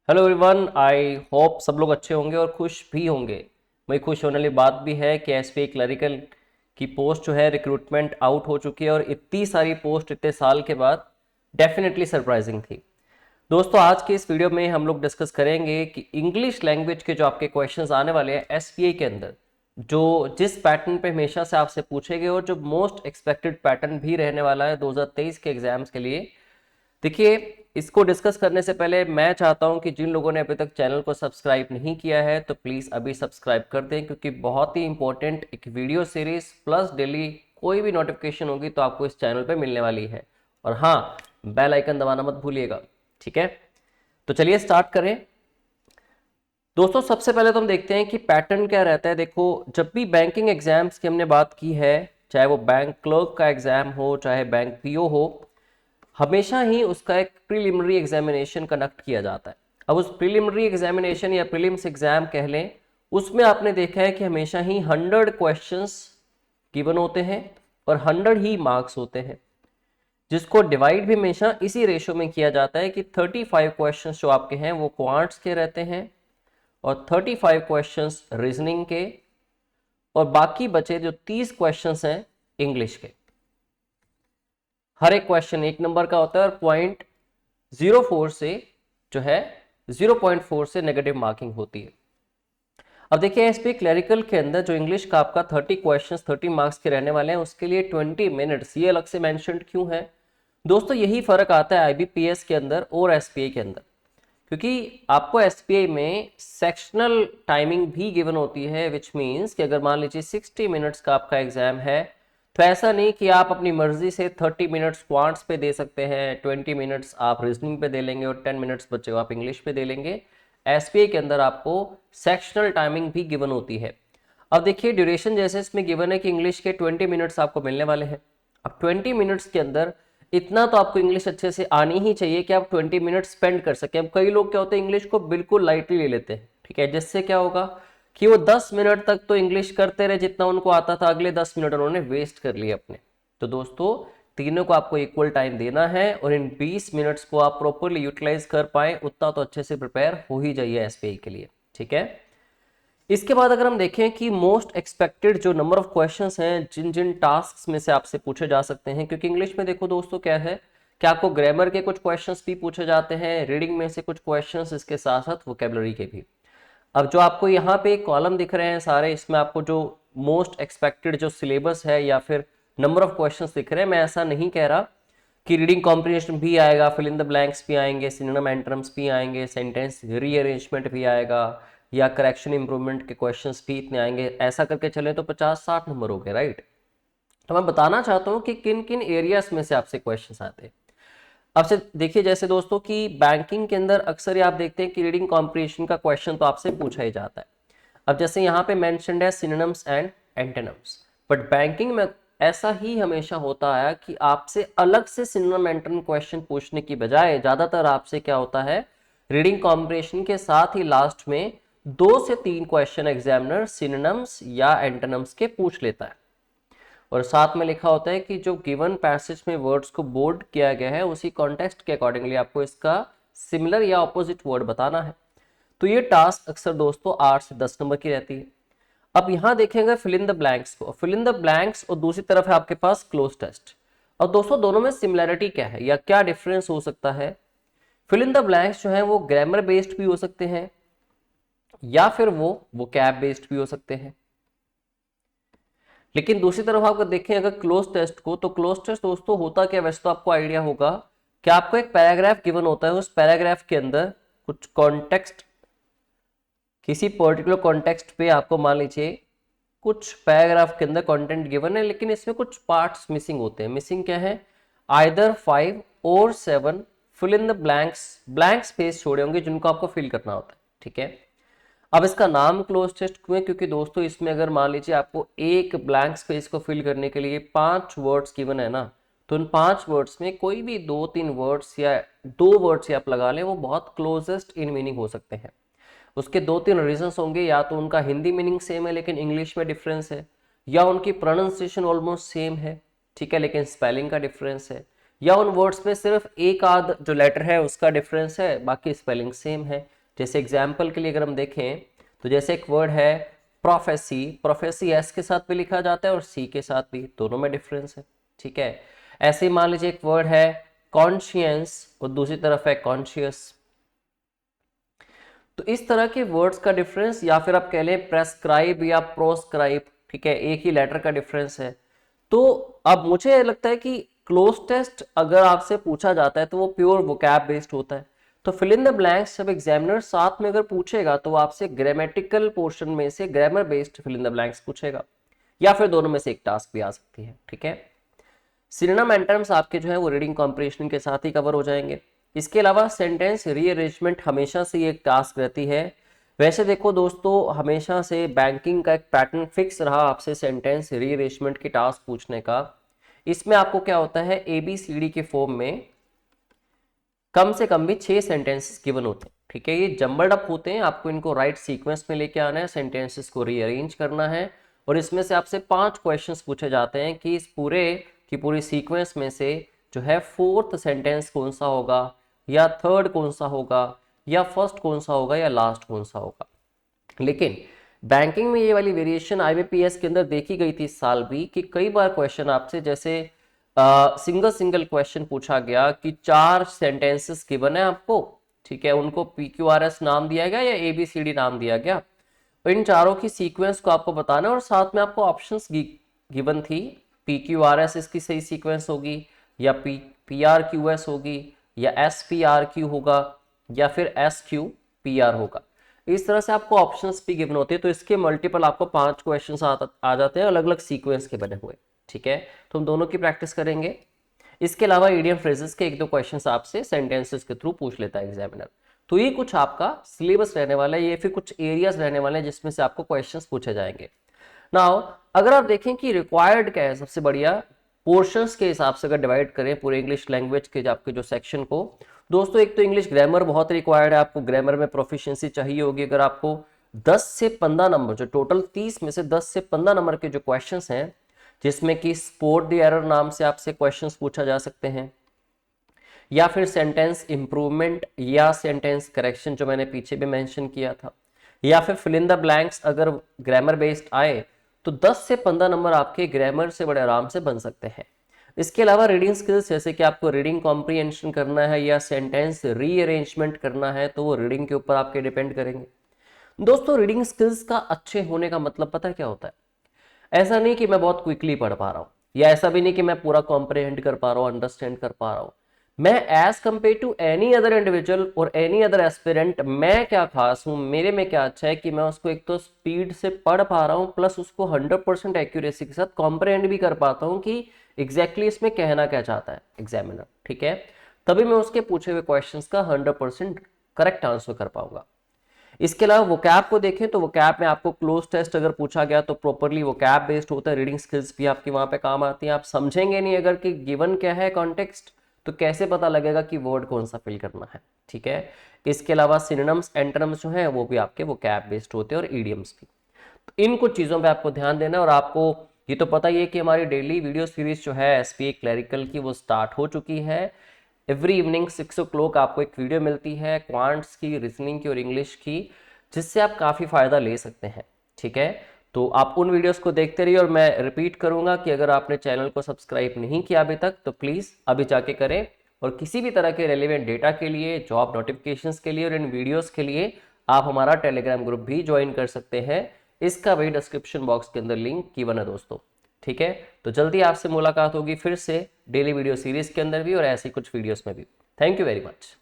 Hello everyone, I hope सब लोग अच्छे होंगे और खुश भी होंगे। वही खुश होने वाली बात भी है कि एसबीआई क्लरिकल की पोस्ट जो है रिक्रूटमेंट आउट हो चुकी है और इतनी सारी पोस्ट इतने साल के बाद डेफिनेटली सरप्राइजिंग थी। दोस्तों, आज के इस वीडियो में हम लोग डिस्कस करेंगे कि इंग्लिश लैंग्वेज के जो आपके क्वेश्चंस आने वाले हैं एसबीआई के अंदर, जो जिस पैटर्न पे हमेशा से आपसे पूछे गए और जो मोस्ट एक्सपेक्टेड पैटर्न भी रहने वाला है 2023 के एग्जाम्स के लिए। देखिए, इसको डिस्कस करने से पहले मैं चाहता हूं कि जिन लोगों ने अभी तक चैनल को सब्सक्राइब नहीं किया है तो प्लीज़ अभी सब्सक्राइब कर दें, क्योंकि बहुत ही इंपॉर्टेंट एक वीडियो सीरीज प्लस डेली कोई भी नोटिफिकेशन होगी तो आपको इस चैनल पे मिलने वाली है। और हाँ, बेल आइकन दबाना मत भूलिएगा, ठीक है। तो चलिए स्टार्ट करें। दोस्तों, सबसे पहले तो हम देखते हैं कि पैटर्न क्या रहता है। देखो, जब भी बैंकिंग एग्जाम्स की हमने बात की है, चाहे वो बैंक क्लर्क का एग्जाम हो चाहे बैंक पीओ हो, हमेशा ही उसका एक प्रीलिमिनरी एग्जामिनेशन कंडक्ट किया जाता है। अब उस प्रीलिमिनरी एग्जामिनेशन या प्रीलिम्स एग्जाम कह लें, उसमें आपने देखा है कि हमेशा ही 100 क्वेश्चंस गिवन होते हैं और 100 ही मार्क्स होते हैं, जिसको डिवाइड भी हमेशा इसी रेशो में किया जाता है कि 35 क्वेश्चंस जो आपके हैं वो क्वांट्स के रहते हैं और 35 क्वेश्चंस रीजनिंग के, और बाकी बचे जो 30 क्वेश्चंस हैं इंग्लिश के। हर एक क्वेश्चन 1 नंबर का होता है और 0.04 से जो है 0.4 से नेगेटिव मार्किंग होती है। अब देखिए, एसपी क्लरिकल के अंदर जो इंग्लिश का आपका 30 क्वेश्चंस 30 मार्क्स के रहने वाले हैं, उसके लिए 20 मिनट्स ये अलग से मेंशन्ड क्यों है दोस्तों? यही फर्क आता है आईबीपीएस के अंदर और एसपीआई के अंदर, क्योंकि आपको एसपीआई में सेक्शनल टाइमिंग भी गिवन होती है, विच मीन्स कि अगर मान लीजिए 60 मिनट्स का आपका एग्जाम है तो ऐसा नहीं कि आप अपनी मर्जी से 30 मिनट्स क्वांट्स पे दे सकते हैं, 20 मिनट्स आप रीजनिंग पे दे लेंगे और 10 मिनट्स बच्चे आप इंग्लिश पे दे लेंगे। एसपीआई के अंदर आपको सेक्शनल टाइमिंग भी गिवन होती है। अब देखिए, ड्यूरेशन जैसे इसमें गिवन है कि इंग्लिश के 20 मिनट्स आपको मिलने वाले हैं। अब 20 मिनट्स के अंदर इतना तो आपको इंग्लिश अच्छे से आनी ही चाहिए कि आप 20 मिनट स्पेंड कर सकें। अब कई लोग क्या होते हैं, इंग्लिश को बिल्कुल लाइटली ले लेते हैं, ठीक है, जिससे क्या होगा कि वो 10 मिनट तक तो इंग्लिश करते रहे जितना उनको आता था, अगले 10 मिनट उन्होंने वेस्ट कर लिए अपने। तो दोस्तों, तीनों को आपको इक्वल टाइम देना है और इन 20 मिनट्स को आप प्रॉपरली यूटिलाइज कर पाए उतना तो अच्छे से प्रिपेयर हो ही जाइए एसपीआई के लिए, ठीक है। इसके बाद अगर हम देखें कि मोस्ट एक्सपेक्टेड जो नंबर ऑफ क्वेश्चंस हैं जिन जिन टास्क में से आपसे पूछे जा सकते हैं, क्योंकि इंग्लिश में देखो दोस्तों क्या है कि आपको ग्रामर के कुछ क्वेश्चंस भी पूछे जाते हैं, रीडिंग में से कुछ क्वेश्चंस, इसके साथ साथ वोकेबलरी के भी। अब जो आपको यहाँ पे कॉलम दिख रहे हैं सारे, इसमें आपको जो मोस्ट एक्सपेक्टेड जो सिलेबस है या फिर नंबर ऑफ क्वेश्चंस दिख रहे हैं, मैं ऐसा नहीं कह रहा कि रीडिंग कॉम्प्रिहेंशन भी आएगा, फिल इन द ब्लैंक्स भी आएंगे, सिनोनिम एंटोनिम्स भी आएंगे, सेंटेंस रीअरेंजमेंट भी आएगा या करेक्शन इंप्रूवमेंट के क्वेश्चंस भी इतने आएंगे। ऐसा करके चले तो 50-60 नंबर हो गए, राइट। तो मैं बताना चाहता हूँ कि किन किन एरियाज में से आपसे क्वेश्चंस आते हैं। अब से देखिए, जैसे दोस्तों कि बैंकिंग के अंदर अक्सर आप देखते हैं कि रीडिंग कॉम्प्रिहेंशन का क्वेश्चन तो आपसे पूछा ही जाता है। अब जैसे यहाँ पे मेंशन्ड है synonyms and antonyms, but banking में ऐसा ही हमेशा होता है कि आपसे अलग से सिनोनिम एंटोनिम क्वेश्चन पूछने की बजाय ज्यादातर आपसे क्या होता है, रीडिंग कॉम्प्रिहेंशन के साथ ही लास्ट में 2 से 3 क्वेश्चन एग्जामिनर सिनोनिम्स या एंटोनिम्स के पूछ लेता है और साथ में लिखा होता है कि जो गिवन पैसेज में वर्ड्स को बोल्ड किया गया है उसी कॉन्टेक्स्ट के अकॉर्डिंगली आपको इसका सिमिलर या ऑपोजिट वर्ड बताना है। तो ये टास्क अक्सर दोस्तों 8 से 10 नंबर की रहती है। अब यहां देखेंगे फिल इन द ब्लैंक्स को, फिल इन द ब्लैंक्स, और दूसरी तरफ है आपके पास क्लोज टेस्ट। और दोस्तों, दोनों में सिमिलैरिटी क्या है या क्या डिफरेंस हो सकता है? फिल इन द ब्लैंक्स जो है वो ग्रामर बेस्ड भी हो सकते हैं या फिर वो कैब बेस्ड भी हो सकते हैं। लेकिन दूसरी तरफ आप अगर देखें अगर क्लोज टेस्ट को, तो क्लोज टेस्ट दोस्तों होता क्या, वैसे तो आपको आइडिया होगा कि आपको एक पैराग्राफ गिवन होता है, उस पैराग्राफ के अंदर कुछ कॉन्टेक्स्ट, किसी पर्टिकुलर कॉन्टेक्स्ट पे आपको मान लीजिए कुछ पैराग्राफ के अंदर कंटेंट गिवन है, लेकिन इसमें कुछ पार्ट्स मिसिंग होते हैं। मिसिंग क्या है? आइदर 5 और 7 fill in the blanks, blank space छोड़े होंगे जिनको आपको फिल करना होता है, ठीक है। अब इसका नाम क्लोज टेस्ट क्यों है? क्योंकि दोस्तों इसमें अगर मान लीजिए आपको एक ब्लैंक स्पेस को फिल करने के लिए 5 वर्ड्स गिवन है ना, तो उन 5 वर्ड्स में कोई भी 2-3 वर्ड्स या 2 वर्ड्स आप लगा लें, वो बहुत क्लोजेस्ट इन मीनिंग हो सकते हैं। उसके 2-3 रीजंस होंगे, या तो उनका हिंदी मीनिंग सेम है लेकिन इंग्लिश में डिफरेंस है, या उनकी प्रोनाउंसिएशन ऑलमोस्ट सेम है, ठीक है, लेकिन स्पेलिंग का डिफरेंस है, या उन वर्ड्स में सिर्फ एक आध जो लेटर है उसका डिफरेंस है, बाकी स्पेलिंग सेम है। जैसे एग्जाम्पल के लिए अगर हम देखें तो जैसे एक वर्ड है प्रोफेसी, प्रोफेसी एस के साथ भी लिखा जाता है और सी के साथ भी, दोनों में डिफरेंस है, ठीक है। ऐसे ही मान लीजिए एक वर्ड है कॉन्शियंस और दूसरी तरफ है कॉन्शियस। तो इस तरह के वर्ड्स का डिफरेंस, या फिर आप कह लें प्रेस्क्राइब या प्रोस्क्राइब, ठीक है, एक ही लेटर का डिफरेंस है। तो अब मुझे लगता है कि क्लोज टेस्ट अगर आपसे पूछा जाता है तो वो प्योर वोकैब बेस्ड होता है। तो फिल इन द ब्लैंक्स जब एग्जामिनर साथ में अगर पूछेगा तो वो आपसे ग्रामेटिकल पोर्शन में से grammar based fill in the blanks पूछेगा, या फिर दोनों में से एक टास्क भी आ सकती है, ठीक है। सिनोनिम एंटोनिम्स आपके जो है वो रीडिंग कॉम्प्रिहेंशन के साथ ही कवर हो जाएंगे। इसके अलावा सेंटेंस रीअरेंजमेंट हमेशा से ये एक टास्क रहती है। वैसे देखो दोस्तों, हमेशा से बैंकिंग का एक पैटर्न फिक्स रहा आपसे सेंटेंस रीअरेंजमेंट की टास्क पूछने का। इसमें आपको क्या होता है, ABCD के फॉर्म में कम से कम भी 6 सेंटेंसेस गिवन होते हैं, ठीक है। ये जम्बल्ड अप होते हैं, आपको इनको राइट सीक्वेंस में लेके आना है, सेंटेंसेस को रीअरेंज करना है, और इसमें से आपसे 5 क्वेश्चंस पूछे जाते हैं कि इस पूरे की पूरी सीक्वेंस में से जो है 4th सेंटेंस कौन सा होगा, या 3rd कौन सा होगा, या 1st कौन सा होगा, या लास्ट कौन सा होगा। लेकिन बैंकिंग में ये वाली वेरिएशन IBPS के अंदर देखी गई थी इस साल भी, कि कई बार क्वेश्चन आपसे जैसे सिंगल क्वेश्चन पूछा गया कि 4 सेंटेंसेस गिवन है आपको, ठीक है, उनको PQRS नाम दिया गया या ABCD नाम दिया गया, और इन चारों की सीक्वेंस को आपको बताना, और साथ में आपको ऑप्शंस गिवन थी, PQRS इसकी सही सीक्वेंस होगी, या PRQS होगी, या SPRQ होगा, या फिर SQPR होगा। इस तरह से आपको ऑप्शंस भी गिवन होते हैं। तो इसके मल्टीपल आपको 5 क्वेश्चंस आ जाते हैं अलग अलग सीक्वेंस के बने हुए, ठीक है। तो हम दोनों की प्रैक्टिस करेंगे। इसके अलावा इडियम फ्रेजेस के 1-2 क्वेश्चंस आपसे सेंटेंसेस के थ्रू पूछ लेता है एग्जामिनर। तो ये कुछ आपका सिलेबस रहने वाला है, ये फिर कुछ एरियाज रहने वाले हैं जिसमें से आपको क्वेश्चंस पूछे जाएंगे। नाउ अगर आप देखें कि रिक्वायर्ड क्या है, सबसे बढ़िया पोर्शंस के हिसाब से अगर डिवाइड करें पूरे इंग्लिश लैंग्वेज के आपके जो सेक्शन को, दोस्तों एक तो इंग्लिश ग्रामर बहुत रिक्वायर्ड है, आपको ग्रामर में प्रोफिशिएंसी चाहिए होगी। अगर आपको 10 से 15 नंबर, जो टोटल 30 में से 10 से 15 नंबर के जो क्वेश्चंस हैं, जिसमें कि स्पॉट द एरर नाम से आपसे क्वेश्चंस पूछा जा सकते हैं, या फिर सेंटेंस इंप्रूवमेंट या सेंटेंस करेक्शन जो मैंने पीछे भी मेंशन किया था, या फिर फिल इन द ब्लैंक्स अगर ग्रामर बेस्ड आए तो 10 से 15 नंबर आपके ग्रामर से बड़े आराम से बन सकते हैं। इसके अलावा रीडिंग स्किल्स, जैसे कि आपको रीडिंग कॉम्प्रिहेंशन करना है या सेंटेंस रीअरेंजमेंट करना है, तो वो रीडिंग के ऊपर आपके डिपेंड करेंगे। दोस्तों रीडिंग स्किल्स का अच्छे होने का मतलब पता है क्या होता है? ऐसा नहीं कि मैं बहुत क्विकली पढ़ पा रहा हूँ, या ऐसा भी नहीं कि मैं पूरा कॉम्प्रिहेंड कर पा रहा हूँ, अंडरस्टैंड कर पा रहा हूँ। मैं as compare to any other individual और एनी अदर एस्पिरेंट, मैं क्या खास हूँ, मेरे में क्या अच्छा है कि मैं उसको एक तो स्पीड से पढ़ पा रहा हूँ, प्लस उसको 100% एक्यूरेसी के साथ कॉम्प्रिहेंड भी कर पाता हूँ कि एग्जैक्टली इसमें कहना क्या चाहता है एग्जामिनर, ठीक है। तभी मैं उसके पूछे हुए क्वेश्चंस का 100% करेक्ट आंसर कर पाऊंगा। इसके अलावा वोकैब को देखें तो वोकैब में आपको क्लोज टेस्ट अगर पूछा गया तो प्रॉपरली वोकैब बेस्ड होता है, रीडिंग स्किल्स भी आपकी वहां पे काम आती है। आप समझेंगे नहीं अगर कि गिवन क्या है कॉन्टेक्स्ट, तो कैसे पता लगेगा कि वर्ड कौन सा फिल करना है, ठीक है। इसके अलावा सिनोनिम्स एंटोनिम्स जो है वो भी आपके वोकैब बेस्ड होते हैं, और ईडियम्स भी। तो इन कुछ चीज़ों पे आपको ध्यान देना है। और आपको ये तो पता ही है कि हमारी डेली वीडियो सीरीज जो है SPA क्लरिकल की, वो स्टार्ट हो चुकी है। एवरी इवनिंग 6 o'clock आपको एक वीडियो मिलती है क्वांट्स की, रीजनिंग की और इंग्लिश की, जिससे आप काफ़ी फ़ायदा ले सकते हैं, ठीक है। तो आप उन वीडियोस को देखते रहिए। और मैं रिपीट करूंगा कि अगर आपने चैनल को सब्सक्राइब नहीं किया अभी तक तो प्लीज़ अभी जाके करें। और किसी भी तरह के रेलिवेंट डेटा के लिए, जॉब नोटिफिकेशंस के लिए और इन वीडियोस के लिए आप हमारा टेलीग्राम ग्रुप भी ज्वाइन कर सकते हैं। इसका भी डिस्क्रिप्शन बॉक्स के अंदर लिंक गिवन है दोस्तों, ठीक है। तो जल्दी आपसे मुलाकात होगी फिर से डेली वीडियो सीरीज के अंदर भी और ऐसी कुछ वीडियोस में भी। Thank you very much.